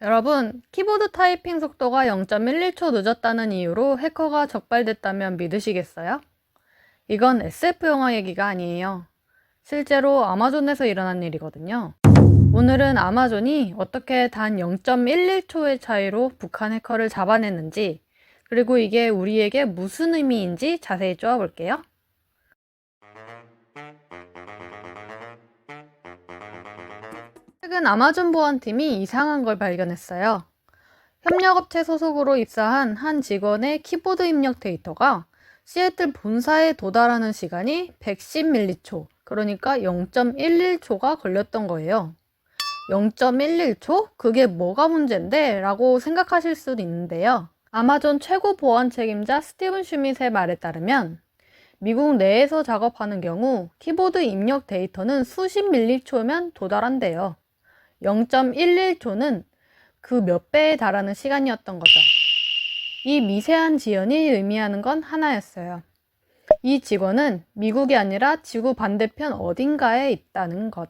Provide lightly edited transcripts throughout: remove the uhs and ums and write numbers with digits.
여러분, 키보드 타이핑 속도가 0.11초 늦었다는 이유로 해커가 적발됐다면 믿으시겠어요? 이건 SF 영화 얘기가 아니에요. 실제로 아마존에서 일어난 일이거든요. 오늘은 아마존이 어떻게 단 0.11초의 차이로 북한 해커를 잡아냈는지, 그리고 이게 우리에게 무슨 의미인지 자세히 쪼아볼게요. 최근 아마존 보안팀이 이상한 걸 발견했어요. 협력업체 소속으로 입사한 한 직원의 키보드 입력 데이터가 시애틀 본사에 도달하는 시간이 110m초, 그러니까 0.11초가 걸렸던 거예요. 0.11초? 그게 뭐가 문제인데? 라고 생각하실 수도 있는데요. 아마존 최고 보안 책임자 스티븐 슈밋의 말에 따르면 미국 내에서 작업하는 경우 키보드 입력 데이터는 수십 밀리초면 도달한대요. 0.11초는 그 몇 배에 달하는 시간이었던 거죠. 이 미세한 지연이 의미하는 건 하나였어요. 이 직원은 미국이 아니라 지구 반대편 어딘가에 있다는 것.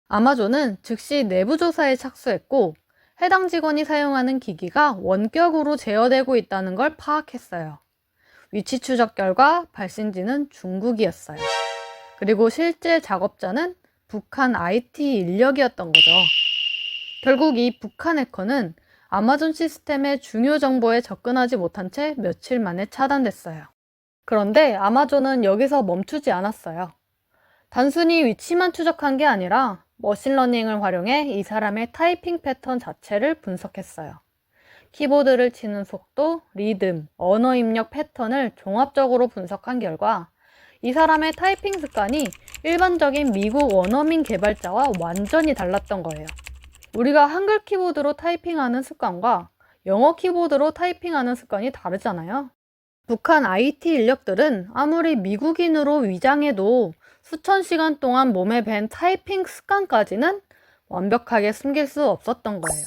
아마존은 즉시 내부 조사에 착수했고 해당 직원이 사용하는 기기가 원격으로 제어되고 있다는 걸 파악했어요. 위치 추적 결과 발신지는 중국이었어요. 그리고 실제 작업자는 북한 IT 인력이었던 거죠. 결국 이 북한 해커는 아마존 시스템의 중요 정보에 접근하지 못한 채 며칠 만에 차단됐어요. 그런데 아마존은 여기서 멈추지 않았어요. 단순히 위치만 추적한 게 아니라 머신러닝을 활용해 이 사람의 타이핑 패턴 자체를 분석했어요. 키보드를 치는 속도, 리듬, 언어 입력 패턴을 종합적으로 분석한 결과 이 사람의 타이핑 습관이 일반적인 미국 원어민 개발자와 완전히 달랐던 거예요. 우리가 한글 키보드로 타이핑하는 습관과 영어 키보드로 타이핑하는 습관이 다르잖아요. 북한 IT 인력들은 아무리 미국인으로 위장해도 수천 시간 동안 몸에 밴 타이핑 습관까지는 완벽하게 숨길 수 없었던 거예요.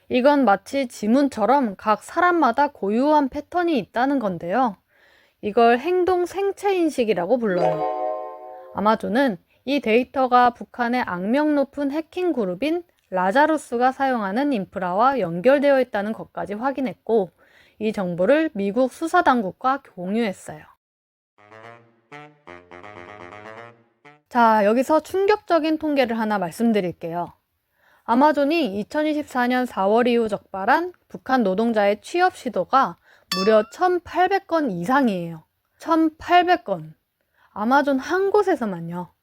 이건 마치 지문처럼 각 사람마다 고유한 패턴이 있다는 건데요. 이걸 행동 생체 인식이라고 불러요. 아마존은 이 데이터가 북한의 악명 높은 해킹 그룹인 라자루스가 사용하는 인프라와 연결되어 있다는 것까지 확인했고 이 정보를 미국 수사당국과 공유했어요. 자, 여기서 충격적인 통계를 하나 말씀드릴게요. 아마존이 2024년 4월 이후 적발한 북한 노동자의 취업 시도가 무려 1,800건 이상이에요. 1,800건. 아마존 한 곳에서만요.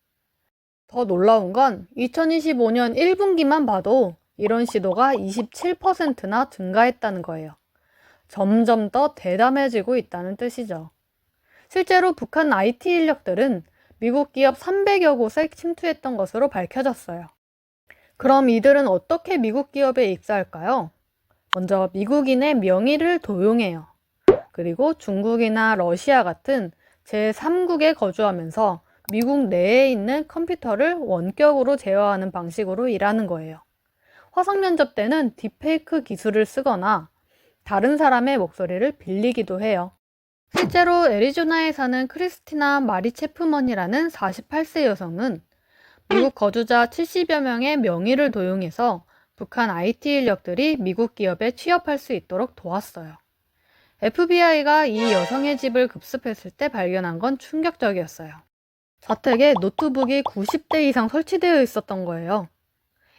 더 놀라운 건 2025년 1분기만 봐도 이런 시도가 27%나 증가했다는 거예요. 점점 더 대담해지고 있다는 뜻이죠. 실제로 북한 IT 인력들은 미국 기업 300여 곳에 침투했던 것으로 밝혀졌어요. 그럼 이들은 어떻게 미국 기업에 입사할까요? 먼저 미국인의 명의를 도용해요. 그리고 중국이나 러시아 같은 제3국에 거주하면서 미국 내에 있는 컴퓨터를 원격으로 제어하는 방식으로 일하는 거예요. 화상 면접 때는 딥페이크 기술을 쓰거나 다른 사람의 목소리를 빌리기도 해요. 실제로 애리조나에 사는 크리스티나 마리 체프먼이라는 48세 여성은 미국 거주자 70여 명의 명의를 도용해서 북한 IT 인력들이 미국 기업에 취업할 수 있도록 도왔어요. FBI가 이 여성의 집을 급습했을 때 발견한 건 충격적이었어요. 자택에 노트북이 90대 이상 설치되어 있었던 거예요.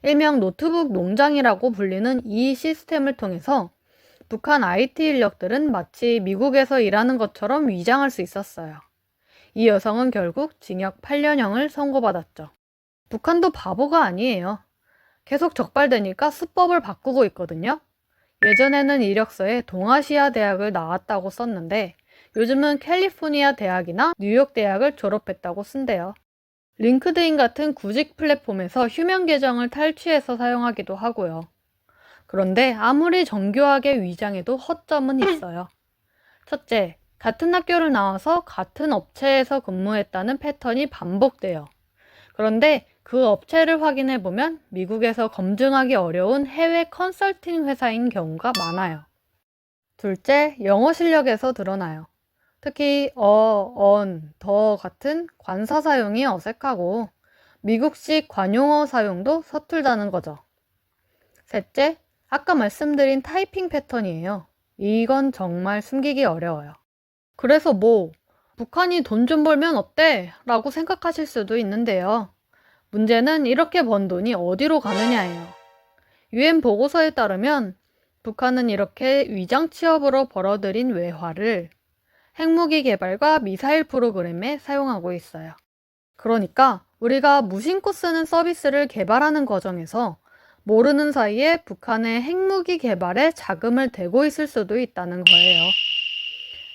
일명 노트북 농장이라고 불리는 이 시스템을 통해서 북한 IT 인력들은 마치 미국에서 일하는 것처럼 위장할 수 있었어요. 이 여성은 결국 징역 8년형을 선고받았죠. 북한도 바보가 아니에요. 계속 적발되니까 수법을 바꾸고 있거든요. 예전에는 이력서에 동아시아 대학을 나왔다고 썼는데 요즘은 캘리포니아 대학이나 뉴욕 대학을 졸업했다고 쓴대요. 링크드인 같은 구직 플랫폼에서 휴면 계정을 탈취해서 사용하기도 하고요. 그런데 아무리 정교하게 위장해도 허점은 있어요. 첫째, 같은 학교를 나와서 같은 업체에서 근무했다는 패턴이 반복돼요. 그런데 그 업체를 확인해보면 미국에서 검증하기 어려운 해외 컨설팅 회사인 경우가 많아요. 둘째, 영어 실력에서 드러나요. 특히 더 같은 관사 사용이 어색하고 미국식 관용어 사용도 서툴다는 거죠. 셋째, 아까 말씀드린 타이핑 패턴이에요. 이건 정말 숨기기 어려워요. 그래서 북한이 돈 좀 벌면 어때? 라고 생각하실 수도 있는데요. 문제는 이렇게 번 돈이 어디로 가느냐예요. UN 보고서에 따르면 북한은 이렇게 위장 취업으로 벌어들인 외화를 핵무기 개발과 미사일 프로그램에 사용하고 있어요. 그러니까 우리가 무심코 쓰는 서비스를 개발하는 과정에서 모르는 사이에 북한의 핵무기 개발에 자금을 대고 있을 수도 있다는 거예요.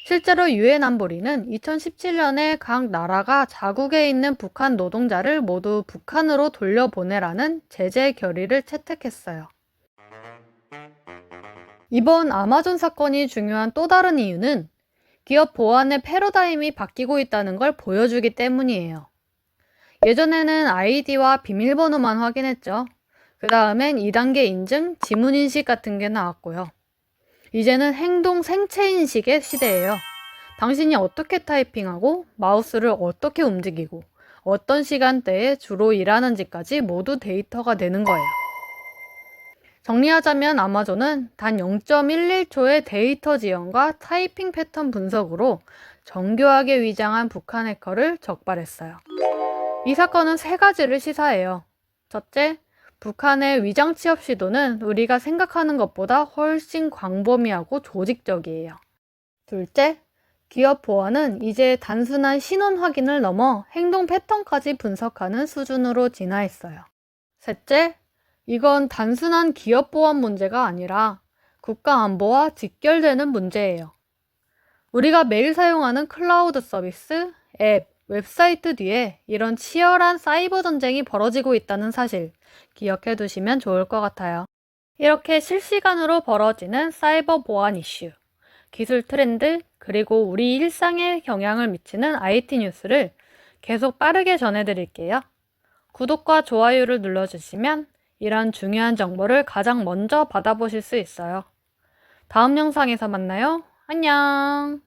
실제로 유엔 안보리는 2017년에 각 나라가 자국에 있는 북한 노동자를 모두 북한으로 돌려보내라는 제재 결의를 채택했어요. 이번 아마존 사건이 중요한 또 다른 이유는 기업 보안의 패러다임이 바뀌고 있다는 걸 보여주기 때문이에요. 예전에는 아이디와 비밀번호만 확인했죠. 그 다음엔 2단계 인증, 지문인식 같은 게 나왔고요. 이제는 행동 생체인식의 시대예요. 당신이 어떻게 타이핑하고 마우스를 어떻게 움직이고 어떤 시간대에 주로 일하는지까지 모두 데이터가 되는 거예요. 정리하자면 아마존은 단 0.11초의 데이터 지원과 타이핑 패턴 분석으로 정교하게 위장한 북한 해커를 적발했어요. 이 사건은 3가지를 시사해요. 첫째, 북한의 위장 취업 시도는 우리가 생각하는 것보다 훨씬 광범위하고 조직적이에요. 둘째, 기업 보안은 이제 단순한 신원 확인을 넘어 행동 패턴까지 분석하는 수준으로 진화했어요. 셋째, 이건 단순한 기업 보안 문제가 아니라 국가 안보와 직결되는 문제예요. 우리가 매일 사용하는 클라우드 서비스, 앱, 웹사이트 뒤에 이런 치열한 사이버 전쟁이 벌어지고 있다는 사실 기억해 두시면 좋을 것 같아요. 이렇게 실시간으로 벌어지는 사이버 보안 이슈, 기술 트렌드, 그리고 우리 일상에 영향을 미치는 IT 뉴스를 계속 빠르게 전해드릴게요. 구독과 좋아요를 눌러주시면 이런 중요한 정보를 가장 먼저 받아보실 수 있어요. 다음 영상에서 만나요. 안녕!